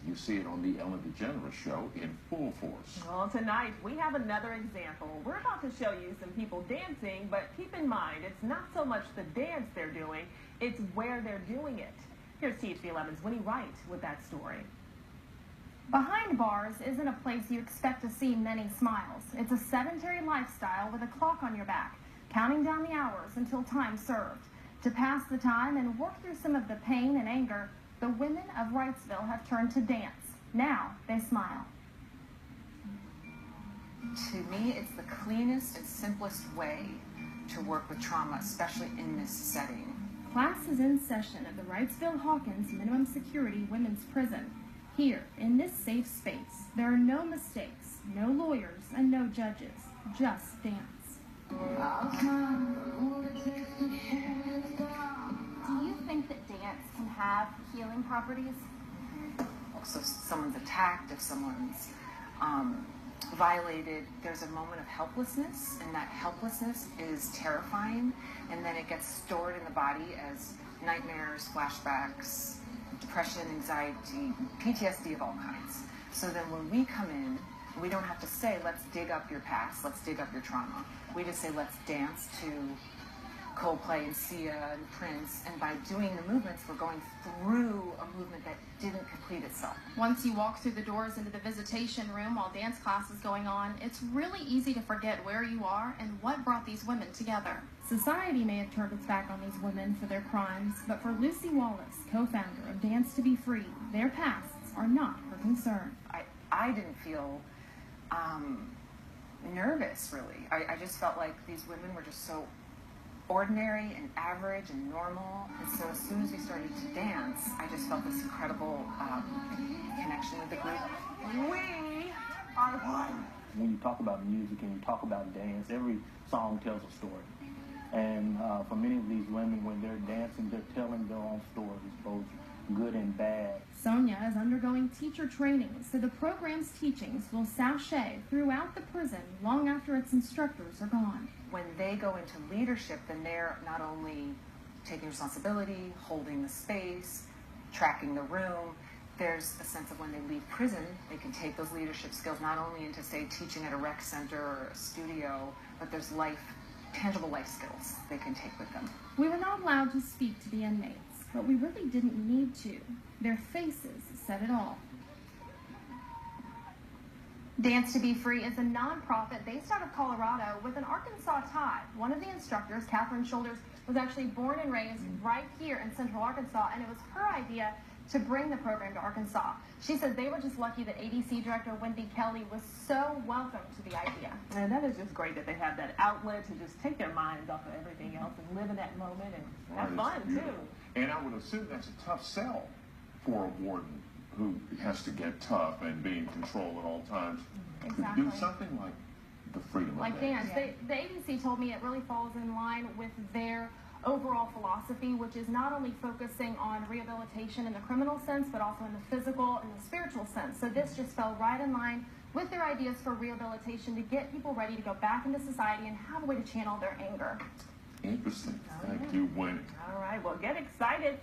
You see it on the Ellen DeGeneres show in full force. Well, tonight we have another example. We're about to show you some people dancing, but keep in mind, it's not so much the dance they're doing, it's where they're doing it. Here's THV11's Winnie Wright with that story. Behind bars isn't a place you expect to see many smiles. It's a sedentary lifestyle with a clock on your back, counting down the hours until time served. To pass the time and work through some of the pain and anger, the women of Wrightsville have turned to dance. Now they smile. To me, it's the cleanest and simplest way to work with trauma, especially in this setting. Class is in session at the Wrightsville Hawkins Minimum Security Women's Prison. Here, in this safe space, there are no mistakes, no lawyers, and no judges, just dance. Do you think that dance can have healing properties? So if someone's attacked, if someone's violated, there's a moment of helplessness, and that helplessness is terrifying, and then it gets stored in the body as nightmares, flashbacks, depression, anxiety, PTSD of all kinds. So then when we come in, we don't have to say, let's dig up your past, let's dig up your trauma. We just say, let's dance to Coldplay and Sia and Prince, and by doing the movements, we're going through a movement that didn't complete itself. Once you walk through the doors into the visitation room while dance class is going on, it's really easy to forget where you are and what brought these women together. Society may have turned its back on these women for their crimes, but for Lucy Wallace, co-founder of Dance to Be Free, their pasts are not her concern. I didn't feel nervous, really. I just felt like these women were just so ordinary and average and normal, and so as soon as we started to dance, I just felt this incredible connection with the group. We are one. When you talk about music and you talk about dance, every song tells a story. And for many of these women, when they're dancing, they're telling their own stories, both good and bad. Sonia is undergoing teacher training, so the program's teachings will sashay throughout the prison long after its instructors are gone. When they go into leadership, then they're not only taking responsibility, holding the space, tracking the room. There's a sense of when they leave prison, they can take those leadership skills not only into, say, teaching at a rec center or a studio, but there's tangible life skills they can take with them. We were not allowed to speak to the inmates, but we really didn't need to. Their faces said it all. Dance to Be Free is a nonprofit based out of Colorado with an Arkansas tie. One of the instructors, Catherine Shoulders, was actually born and raised right here in Central Arkansas, and it was her idea to bring the program to Arkansas. She said they were just lucky that ADC Director Wendy Kelly was so welcome to the idea. And that is just great that they have that outlet to just take their minds off of everything else and live in that moment and have fun, too. And I would assume that's a tough sell for a warden who has to get tough and be in control at all times. Exactly. To do something like the freedom Like of dance. dance. The agency told me it really falls in line with their overall philosophy, which is not only focusing on rehabilitation in the criminal sense, but also in the physical and the spiritual sense. So this just fell right in line with their ideas for rehabilitation to get people ready to go back into society and have a way to channel their anger. Interesting. Thank you, Wendy. All right, well, get excited.